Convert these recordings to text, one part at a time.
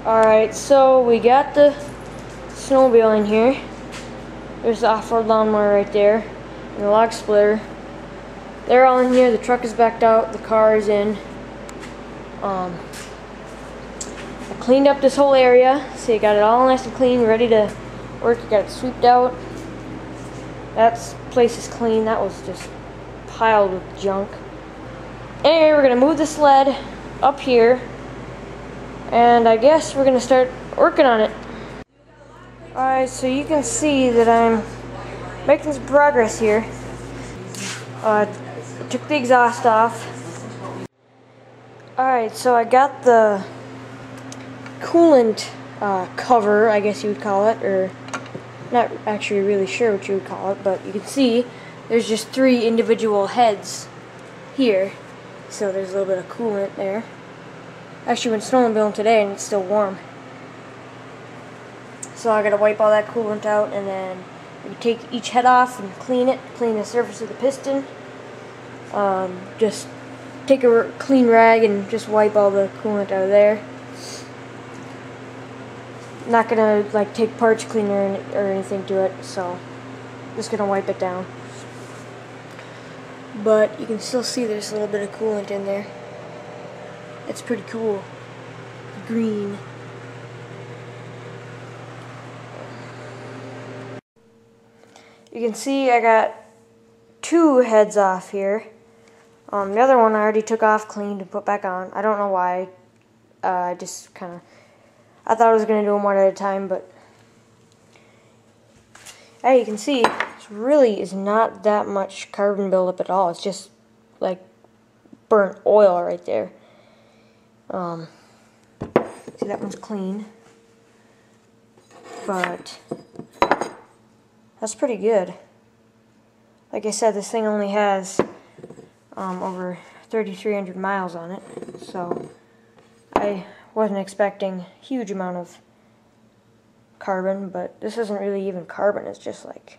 Alright, so we got the snowmobile in here. There's the off-road lawnmower right there, and the log splitter. They're all in here. The truck is backed out. The car is in. I cleaned up this whole area, so you got it all nice and clean, ready to work. You got it sweeped out. That place is clean. That was just piled with junk. Anyway, we're gonna move the sled up here, and I guess we're gonna start working on it. Alright, so you can see that I'm making some progress here. Took the exhaust off. Alright, so I got the coolant cover, I guess you would call it, or not actually really sure what you would call it, but you can see there's just 3 individual heads here. So there's a little bit of coolant there. Actually went snowmobiling today and it's still warm. So I gotta wipe all that coolant out, and then you take each head off and clean it, clean the surface of the piston. Just take a clean rag and just wipe all the coolant out of there. Not gonna like take parts cleaner or anything to it, so just gonna wipe it down. But you can still see there's a little bit of coolant in there. It's pretty cool. Green. You can see I got 2 heads off here. The other one I already took off, cleaned, and put back on. I don't know why. I just kind of... I thought I was going to do them one at a time, but... Hey, you can see it really is not that much carbon buildup at all. It's just like burnt oil right there. See, that one's clean. But that's pretty good. Like I said, this thing only has over 3,300 miles on it, so I wasn't expecting a huge amount of carbon, but this isn't really even carbon, it's just like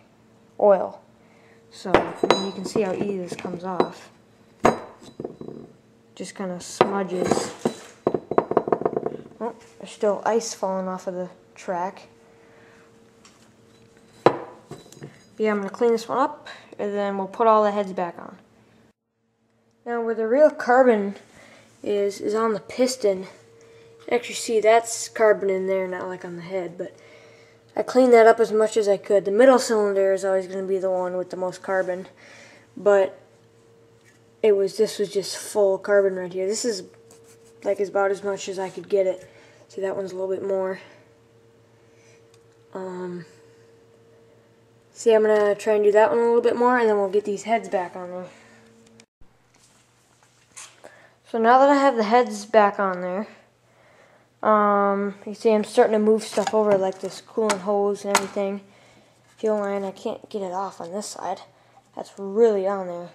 oil. So I mean, you can see how easy this comes off. Just kind of smudges. Oh, there's still ice falling off of the track. Yeah, I'm going to clean this one up, and then we'll put all the heads back on. Now, where the real carbon is on the piston. Actually, see, that's carbon in there, not like on the head, but I cleaned that up as much as I could. The middle cylinder is always going to be the one with the most carbon, but this was just full carbon right here. This is like about as much as I could get it. See, that one's a little bit more. See, I'm going to try and do that one a little bit more, and then we'll get these heads back on there. So now that I have the heads back on there, you see I'm starting to move stuff over, like this coolant hose and everything. Fuel line, I can't get it off on this side. That's really on there.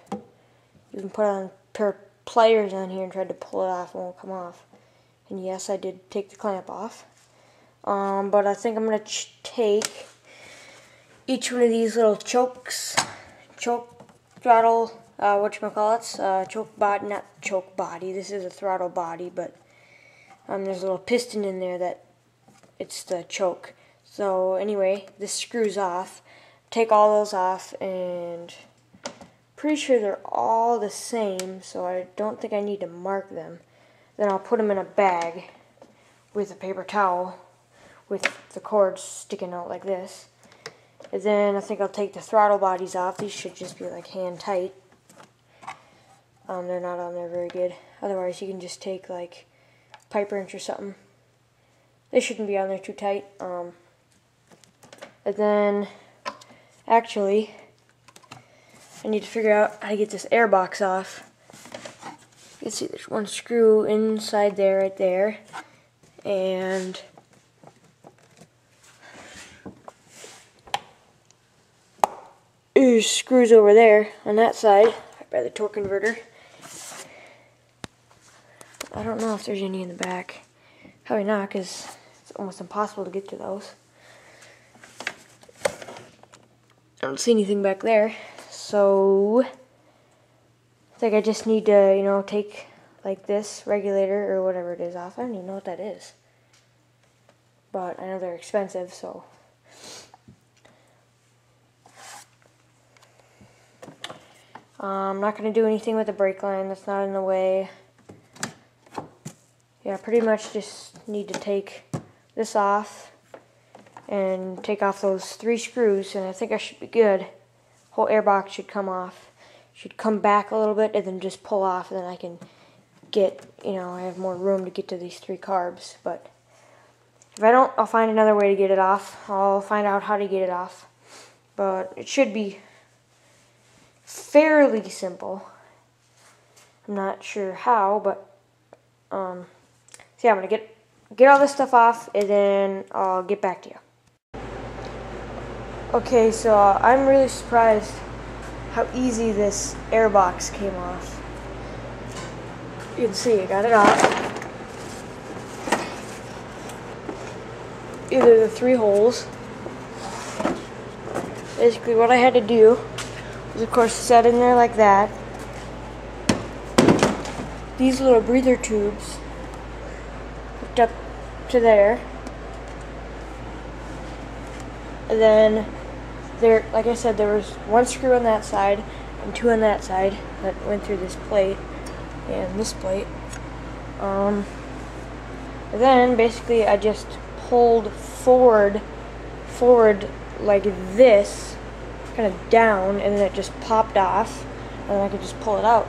You can put on a pair of pliers on here and try to pull it off, it won't come off. And yes, I did take the clamp off. But I think I'm going to take each one of these little choke throttle, choke body, not choke body, this is a throttle body, but there's a little piston in there that it's the choke. So anyway, this screws off. Take all those off, and pretty sure they're all the same, so I don't think I need to mark them. Then I'll put them in a bag with a paper towel with the cords sticking out like this. And then I think I'll take the throttle bodies off. These should just be like hand tight. They're not on there very good. Otherwise you can just take like pipe wrench or something. They shouldn't be on there too tight. And then actually I need to figure out how to get this air box off. You can see there's one screw inside there, right there. And there's screws over there on that side, right by the torque converter. I don't know if there's any in the back. Probably not, because it's almost impossible to get to those. I don't see anything back there. So I think I just need to, take like this regulator or whatever it is off. I don't even know what that is. but I know they're expensive, so. I'm not going to do anything with the brake line, that's not in the way. Yeah, pretty much just need to take this off and take off those 3 screws, and I think I should be good. Whole airbox should come off. Should come back a little bit and then just pull off, and then I can get, you know, I have more room to get to these 3 carbs. But if I don't, I'll find another way to get it off. I'll find out how to get it off. But it should be fairly simple. I'm not sure how, but so yeah, I'm gonna get all this stuff off, and then I'll get back to you. Okay, so I'm really surprised how easy this airbox came off. You can see I got it off. Either the 3 holes. Basically what I had to do was, of course, set in there like that. These little breather tubes hooked up to there. And then there, like I said, there was 1 screw on that side and 2 on that side that went through this plate and this plate. And then basically I just pulled forward like this, kind of down, and then it just popped off, and then I could just pull it out.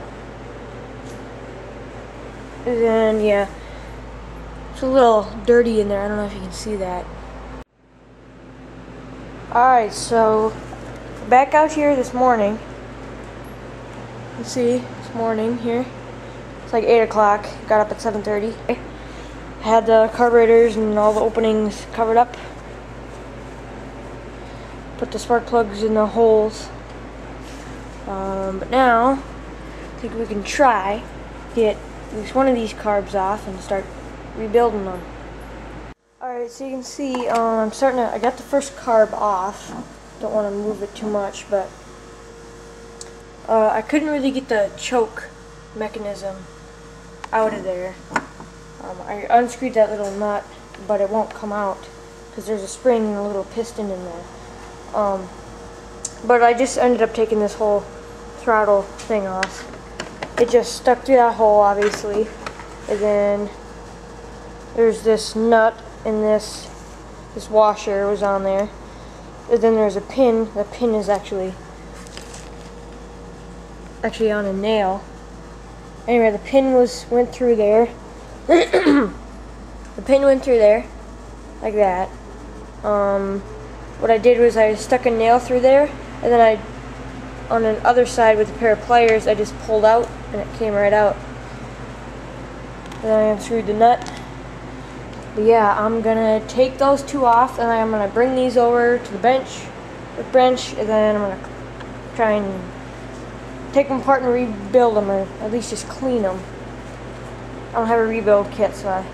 And then yeah, it's a little dirty in there. I don't know if you can see that. Alright, so back out here this morning. You see, this morning here. It's like 8 o'clock. Got up at 7:30. Had the carburetors and all the openings covered up. Put the spark plugs in the holes. But now, I think we can try get at least one of these carbs off and start rebuilding them. Alright, so you can see I got the first carb off. Don't want to move it too much, but I couldn't really get the choke mechanism out of there. I unscrewed that little nut, but it won't come out because there's a spring and a little piston in there. But I just ended up taking this whole throttle thing off. It just stuck through that hole, obviously, and then there's this nut and this washer was on there. And then there's a pin. The pin is actually on a nail. Anyway, the pin went through there. The pin went through there, like that. What I did was I stuck a nail through there, and then on the other side with a pair of pliers, I just pulled out, and it came right out. Then I unscrewed the nut. But yeah, I'm gonna take those 2 off, and I'm gonna bring these over to the bench, and then I'm gonna try and take them apart and rebuild them, or at least just clean them. I don't have a rebuild kit, so I'm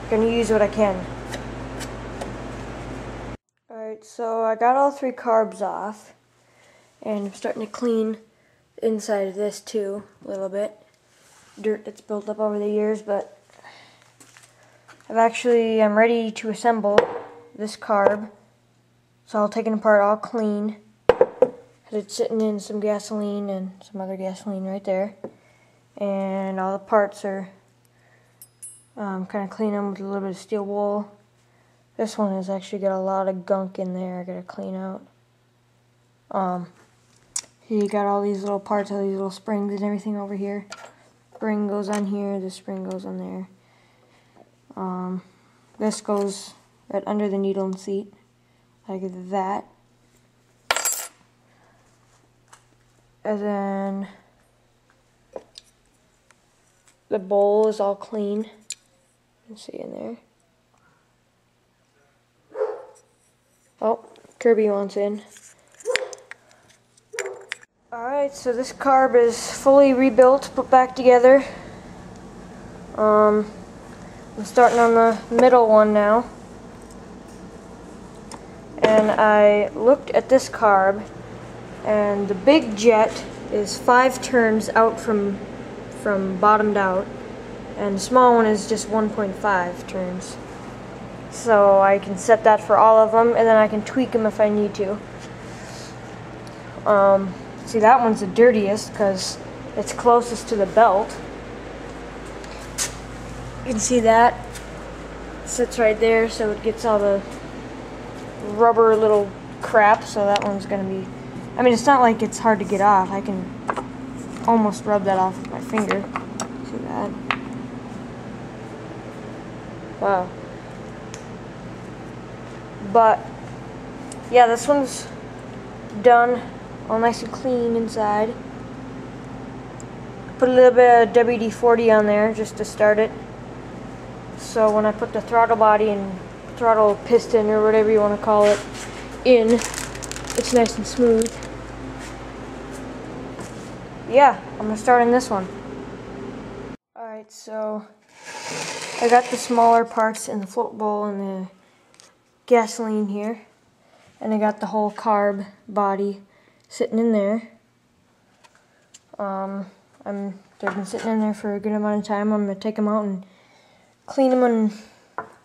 gonna use what I can. Alright, so I got all 3 carbs off, and I'm starting to clean the inside of this too, a little bit. Dirt that's built up over the years, but I'm ready to assemble this carb. So I'll take it apart all clean. It's sitting in some gasoline and some other gasoline right there. And all the parts are kind of clean them with a little bit of steel wool. This one has actually got a lot of gunk in there I gotta clean out. You got all these little parts, all these little springs and everything over here. Spring goes on here, this spring goes on there. This goes right under the needle and seat, like that. And then the bowl is all clean. You can see in there. Oh, Kirby wants in. Alright, so this carb is fully rebuilt, put back together. I'm starting on the middle one now. And I looked at this carb, and the big jet is 5 turns out from bottomed out, and the small one is just 1.5 turns. So I can set that for all of them, and then I can tweak them if I need to. See, that one's the dirtiest because it's closest to the belt. You can see that it sits right there, so it gets all the rubber little crap. So that one's gonna be, I mean, it's not like it's hard to get off. I can almost rub that off with my finger. See that? Wow. But yeah, this one's done, all nice and clean inside. Put a little bit of WD-40 on there just to start it. So when I put the throttle body and throttle piston or whatever you want to call it in, it's nice and smooth. Yeah, I'm gonna start in this one. Alright, so I got the smaller parts in the float bowl and the gasoline here, and I got the whole carb body sitting in there. They've been sitting in there for a good amount of time. I'm gonna take them out and clean them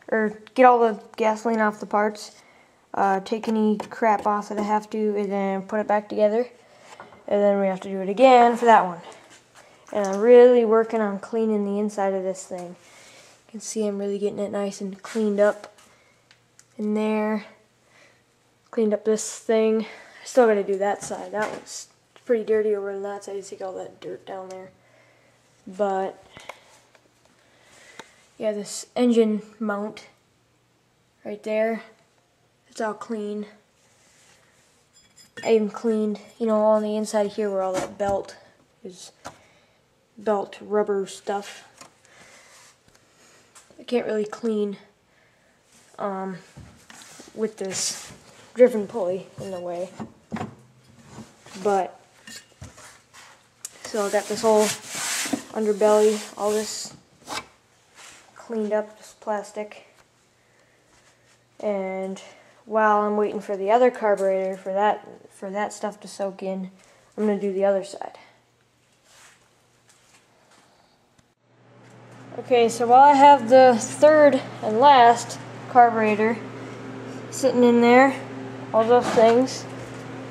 or get all the gasoline off the parts, take any crap off that I have to, and then put it back together. And then we have to do it again for that one. And I'm really working on cleaning the inside of this thing. You can see I'm really getting it nice and cleaned up in there. Cleaned up this thing. I still got to do that side. That one's pretty dirty over on that side. You see all that dirt down there. But yeah, this engine mount right there, it's all clean. I even cleaned, you know, on the inside here where all that belt is, belt rubber stuff. I can't really clean with this driven pulley in the way. But so I got this whole underbelly, all this cleaned up, this plastic. And while I'm waiting for the other carburetor for that stuff to soak in, I'm going to do the other side. Okay, so while I have the third and last carburetor sitting in there, all those things,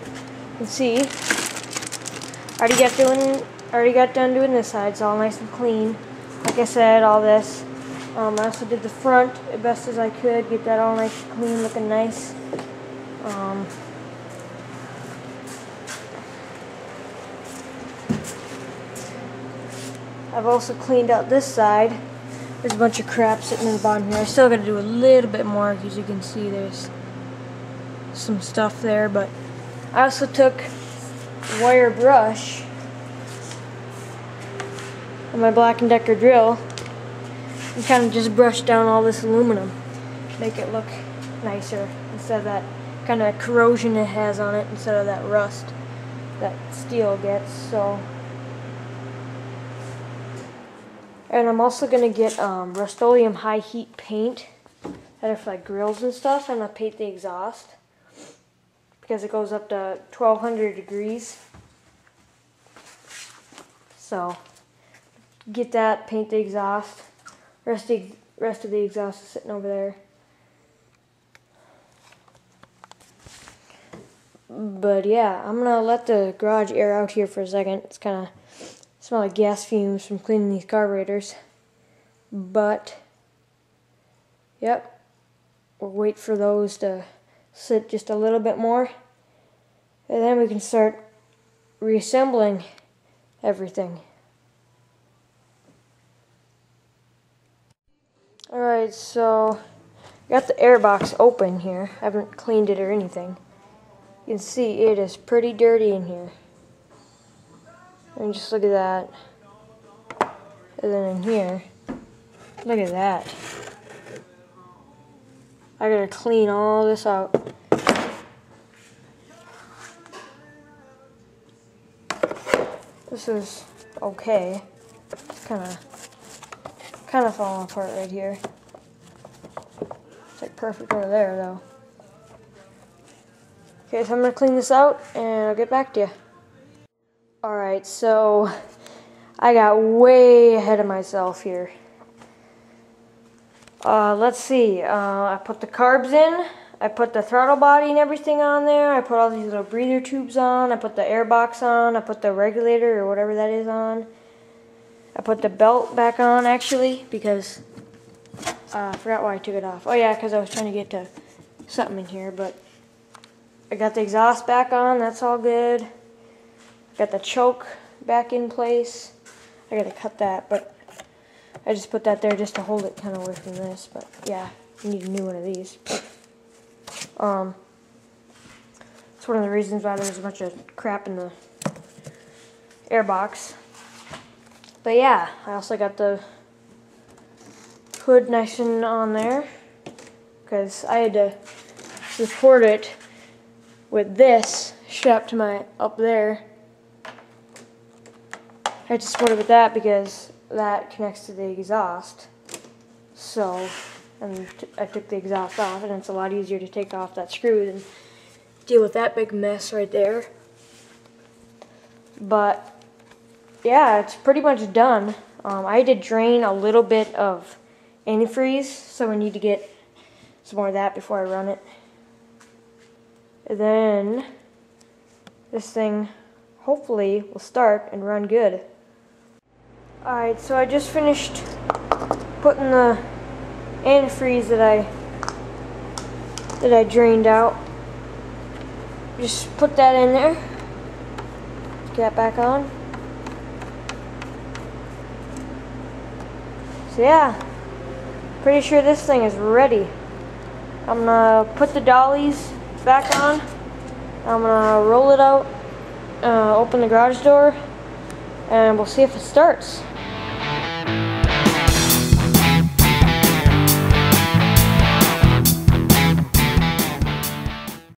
you can see, already got done doing this side. It's all nice and clean. Like I said, all this. I also did the front as best as I could, get that all nice and clean, looking nice. I've also cleaned out this side. There's a bunch of crap sitting in the bottom here. I still got to do a little bit more, because you can see there's some stuff there. But I also took wire brush and my Black & Decker drill and kind of just brushed down all this aluminum, make it look nicer instead of that kind of corrosion it has on it, instead of that rust that steel gets. So, and I'm also gonna get Rust-Oleum high heat paint that are for like grills and stuff. I'm gonna paint the exhaust because it goes up to 1200 degrees. So get that, paint the exhaust. Rest of the exhaust is sitting over there. But yeah, I'm gonna let the garage air out here for a second. It's kind of smell like gas fumes from cleaning these carburetors. But yep, we'll wait for those to sit just a little bit more, and then we can start reassembling everything. Alright, so I got the air box open here. I haven't cleaned it or anything. You can see it is pretty dirty in here. And just look at that. And then in here, look at that. I gotta clean all this out. This is okay. It's kind of falling apart right here. It's like perfect over there though. Okay, so I'm gonna clean this out and I'll get back to you. Alright, so I got way ahead of myself here. Let's see. I put the carbs in. I put the throttle body and everything on there. I put all these little breather tubes on. I put the air box on. I put the regulator or whatever that is on. I put the belt back on actually because I forgot why I took it off. Oh yeah, because I was trying to get to something in here. But I got the exhaust back on. That's all good. Got the choke back in place. I gotta cut that, but I just put that there just to hold it kind of away from this. But yeah, you need a new one of these. It's one of the reasons why there's a bunch of crap in the air box. But yeah, I also got the hood nice and on there because I had to support it with this strapped to my up there. I had to support it with that because that connects to the exhaust. So, and I took the exhaust off, and it's a lot easier to take off that screw than deal with that big mess right there. But yeah, it's pretty much done. I did drain a little bit of antifreeze, so I need to get some more of that before I run it. And then this thing hopefully will start and run good. Alright, so I just finished putting the antifreeze that I drained out. Just put that in there. Get that back on. So yeah, pretty sure this thing is ready. I'm gonna put the dollies back on. I'm gonna roll it out, open the garage door, and we'll see if it starts.